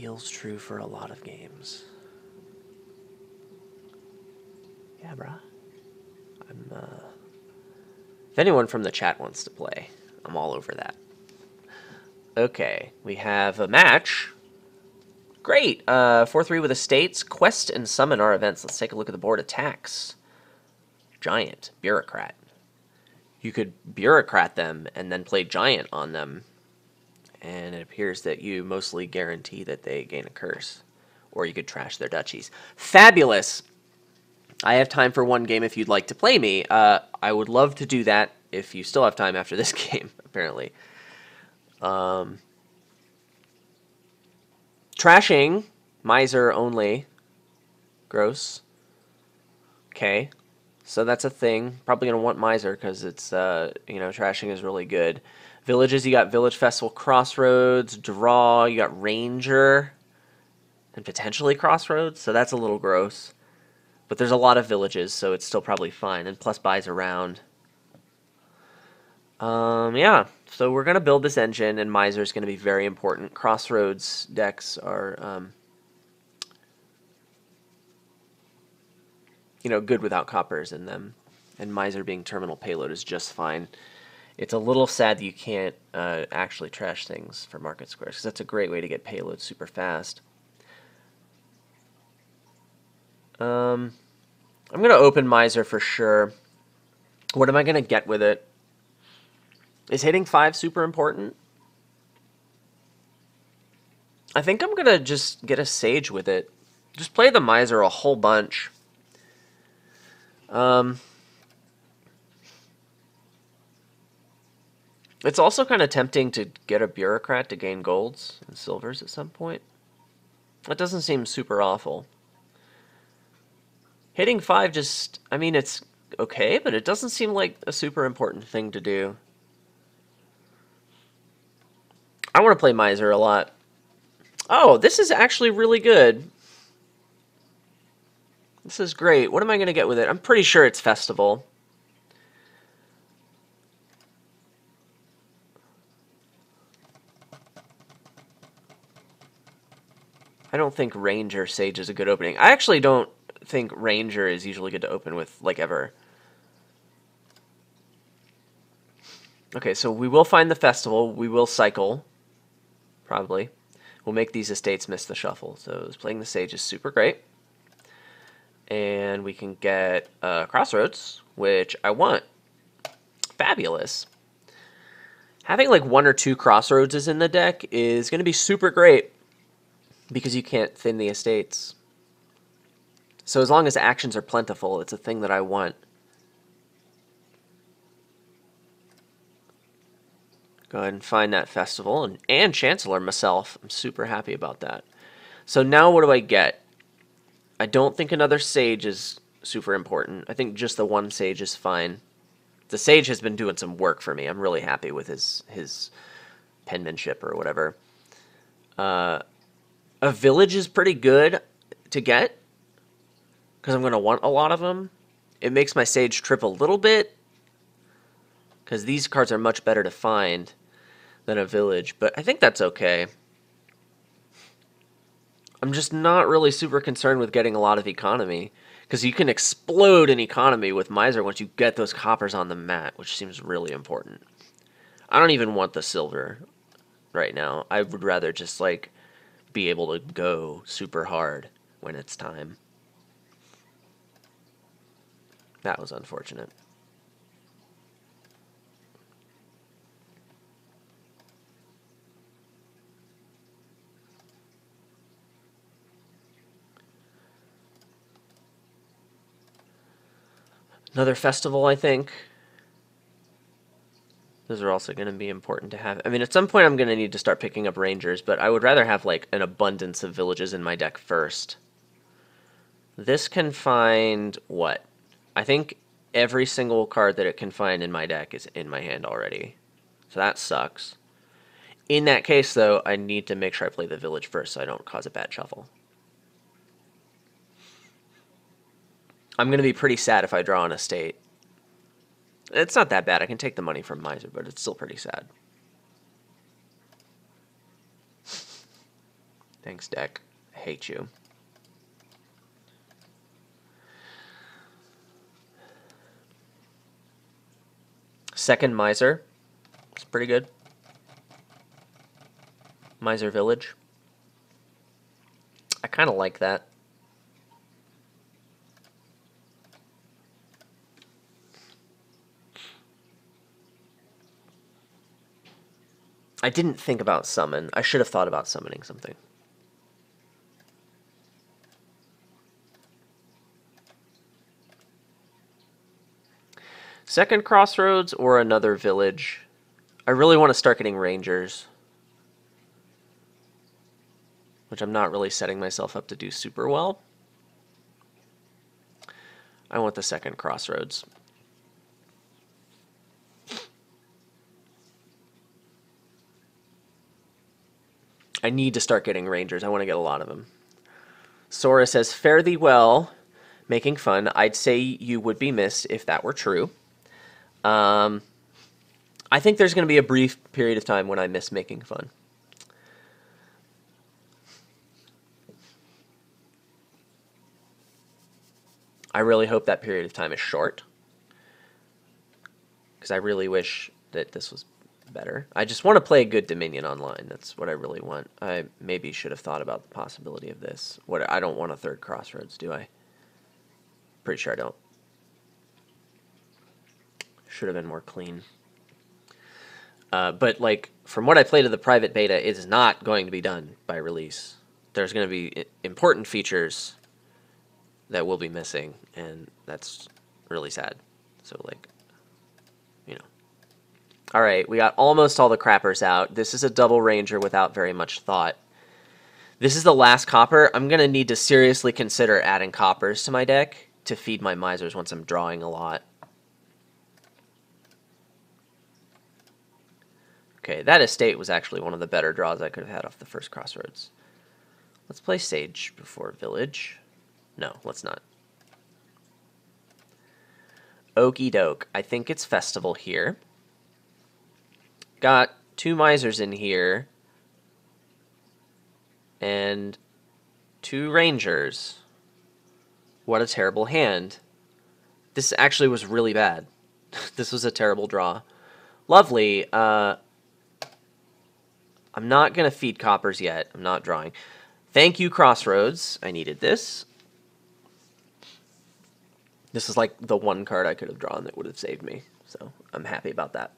feels true for a lot of games. Yeah, bruh. If anyone from the chat wants to play, I'm all over that. Okay, we have a match. Great. 4-3 with estates. Quest and summon are events. Let's take a look at the board attacks. Giant. Bureaucrat. You could bureaucrat them and then play giant on them. And it appears that you mostly guarantee that they gain a curse. Or you could trash their duchies. Fabulous! I have time for one game if you'd like to play me. I would love to do that if you still have time after this game, apparently. Trashing. Miser only. Gross. Okay. So that's a thing. Probably going to want Miser because it's, trashing is really good. Villages, you got Village Festival, Crossroads, Draw, you got Ranger, and potentially Crossroads, so that's a little gross. But there's a lot of villages, so it's still probably fine, and plus buys around. Yeah, so we're going to build this engine, and Miser is going to be very important. Crossroads decks are, good without coppers in them, and Miser being terminal payload is just fine. It's a little sad that you can't actually trash things for market squares, because that's a great way to get payload super fast. I'm going to open Miser for sure. What am I going to get with it? Is hitting 5 super important? I think I'm going to just get a Sage with it. Just play the Miser a whole bunch. It's also kind of tempting to get a Bureaucrat to gain golds and silvers at some point. That doesn't seem super awful. Hitting 5 just, it's okay, but it doesn't seem like a super important thing to do. I want to play Miser a lot. Oh, this is actually really good. This is great. What am I going to get with it? I'm pretty sure it's Festival. I don't think Ranger Sage is a good opening. I actually don't think Ranger is usually good to open with, like, ever. Okay, so we will find the Festival. We will cycle, probably. We'll make these estates miss the shuffle. So playing the Sage is super great. And we can get Crossroads, which I want. Fabulous. Having like 1 or 2 Crossroads in the deck is going to be super great because you can't thin the estates. So as long as actions are plentiful, it's a thing that I want. Go ahead and find that Festival and Chancellor myself. I'm super happy about that. So now what do I get? I don't think another Sage is super important. I think just the 1 Sage is fine. The Sage has been doing some work for me. I'm really happy with his penmanship or whatever. A Village is pretty good to get because I'm going to want a lot of them. It makes my Sage trip a little bit because these cards are much better to find than a Village, but I think that's okay. I'm just not really super concerned with getting a lot of economy because you can explode in economy with Miser once you get those coppers on the mat, which seems really important. I don't even want the silver right now. I would rather just like be able to go super hard when it's time. That was unfortunate. Another Festival, I think. Those are also going to be important to have. I mean, at some point I'm going to need to start picking up Rangers, but I would rather have like an abundance of villages in my deck first. This can find what? I think every single card that it can find in my deck is in my hand already. So that sucks. In that case, though, I need to make sure I play the village first so I don't cause a bad shuffle. I'm going to be pretty sad if I draw an estate. It's not that bad. I can take the money from Miser, but it's still pretty sad. Thanks, deck. I hate you. Second Miser. It's pretty good. Miser Village. I kind of like that. I didn't think about summon. I should have thought about summoning something. Second Crossroads or another village. I really want to start getting Rangers, which I'm not really setting myself up to do super well. I want the second Crossroads. I need to start getting Rangers. I want to get a lot of them. Sora says, fare thee well, making fun. I'd say you would be missed if that were true. I think there's going to be a brief period of time when I miss making fun. I really hope that period of time is short, because I really wish that this was better. I just want to play a good Dominion online. That's what I really want. I maybe should have thought about the possibility of this. I don't want a third Crossroads, do I? Pretty sure I don't. Should have been more clean. But like from what I played of the private beta, it's not going to be done by release. There's going to be important features that will be missing, and that's really sad. So like, you know. All right, we got almost all the crappers out. This is a double ranger without very much thought. This is the last copper. I'm going to need to seriously consider adding coppers to my deck to feed my misers once I'm drawing a lot. Okay, that estate was actually one of the better draws I could have had off the first Crossroads. Let's play Sage before Village. No, let's not. Okie doke. I think it's Festival here. Got 2 misers in here. And 2 rangers. What a terrible hand. This actually was really bad. This was a terrible draw. Lovely. I'm not going to feed coppers yet. I'm not drawing. Thank you, Crossroads. I needed this. This is like the one card I could have drawn that would have saved me. So I'm happy about that.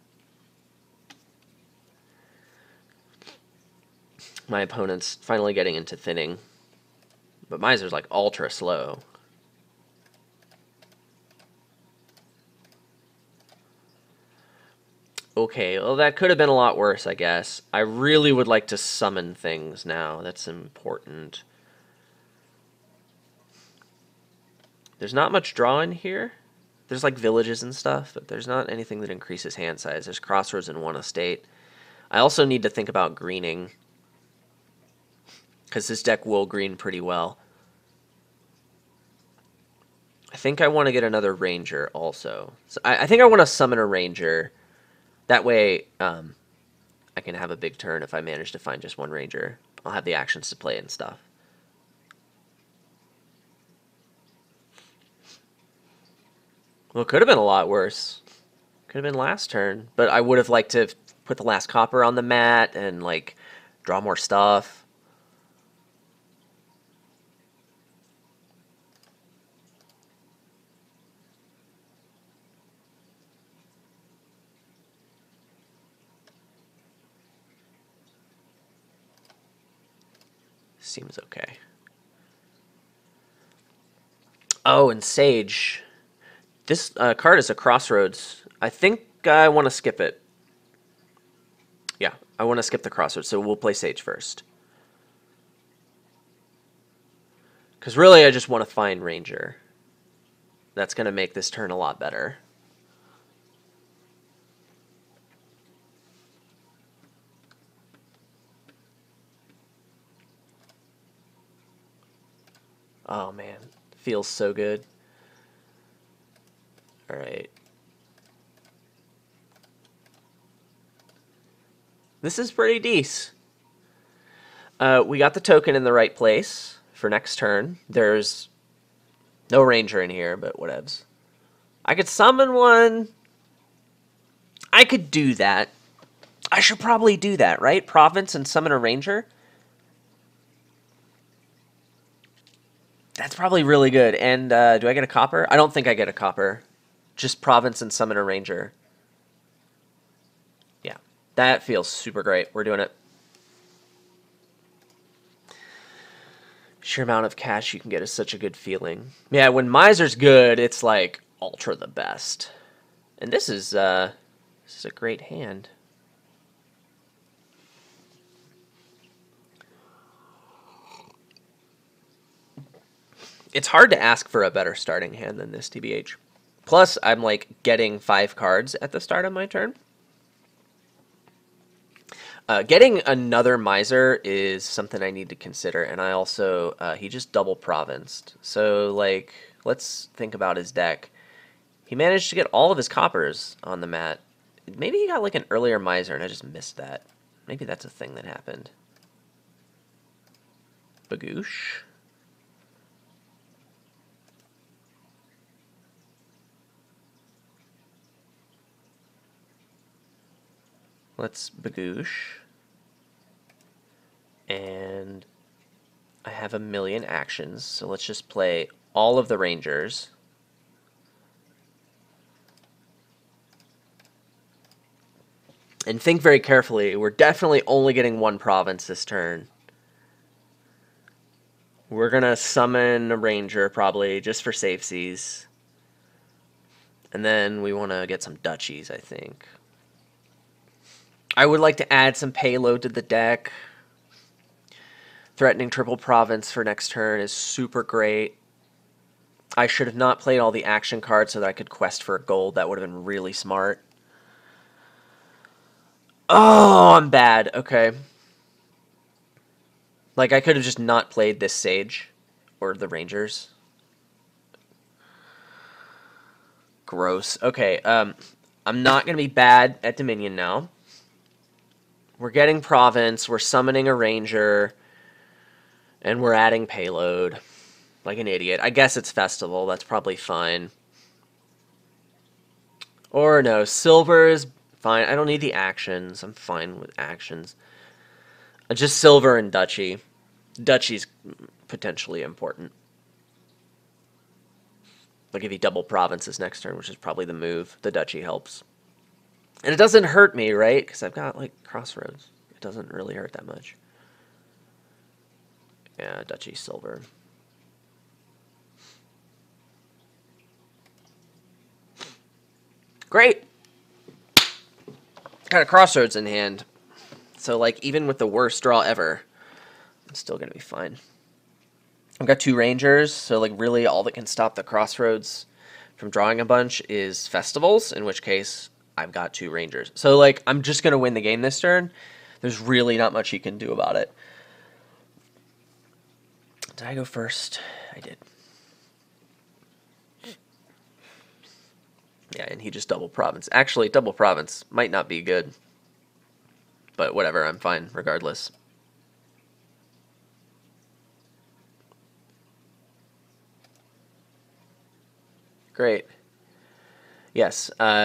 My opponent's finally getting into thinning. But Miser's like ultra slow. Okay, well that could have been a lot worse, I guess. I really would like to summon things now. That's important. There's not much draw in here. There's like villages and stuff, but there's not anything that increases hand size. There's Crossroads in one estate. I also need to think about greening, because this deck will green pretty well. I think I want to get another ranger also. So I think I want to summon a ranger. That way, I can have a big turn if I manage to find just one ranger. I'll have the actions to play and stuff. Well, it could have been a lot worse. Could have been last turn. But I would have liked to put the last copper on the mat and, like, draw more stuff. Seems okay. Oh, and Sage. This card is a Crossroads. I think I want to skip it. Yeah, I want to skip the Crossroads, so we'll play Sage first. Because really, I just want to find Ranger. That's going to make this turn a lot better. Oh, man. Feels so good. All right. This is pretty decent. We got the token in the right place for next turn. There's no ranger in here, but whatevs. I could summon one. I could do that. I should probably do that, right? Province and summon a ranger. That's probably really good. And do I get a copper? I don't think I get a copper. Just province and summon a ranger. Yeah, that feels super great. We're doing it. Sheer amount of cash you can get is such a good feeling. Yeah, when Miser's good, it's like ultra the best. And this is a great hand. It's hard to ask for a better starting hand than this, TBH. Plus, I'm like getting 5 cards at the start of my turn. Getting another Miser is something I need to consider, and I also, he just double provinced. So, like, let's think about his deck. He managed to get all of his coppers on the mat. Maybe he got like an earlier Miser and I just missed that. Maybe that's a thing that happened. Bagoosh. Let's Bagoosh. And I have a million actions, so let's just play all of the Rangers. And think very carefully. We're definitely only getting 1 province this turn. We're going to summon a Ranger, probably, just for safesies. And then we want to get some duchies, I think. I would like to add some payload to the deck. Threatening triple province for next turn is super great. I should have not played all the action cards so that I could quest for a gold. That would have been really smart. Oh, I'm bad. Okay. Like, I could have just not played this Sage or the Rangers. Gross. Okay, I'm not going to be bad at Dominion now. We're getting Province, we're summoning a Ranger, and we're adding payload. Like an idiot. I guess it's Festival, that's probably fine. Or no, Silver is fine. I don't need the actions. I'm fine with actions. Just Silver and Duchy. Duchy's potentially important. Like if he double provinces next turn, which is probably the move, the Duchy helps. And it doesn't hurt me, right? Because I've got, like, Crossroads. It doesn't really hurt that much. Yeah, Duchy, Silver. Great! Got a Crossroads in hand. So, like, even with the worst draw ever, I'm still going to be fine. I've got 2 Rangers, so, like, really all that can stop the Crossroads from drawing a bunch is Festivals, in which case I've got 2 Rangers. So, like, I'm just going to win the game this turn. There's really not much he can do about it. Did I go first? I did. Yeah, and he just double province. Actually, double province might not be good. But whatever, I'm fine regardless. Great. Yes,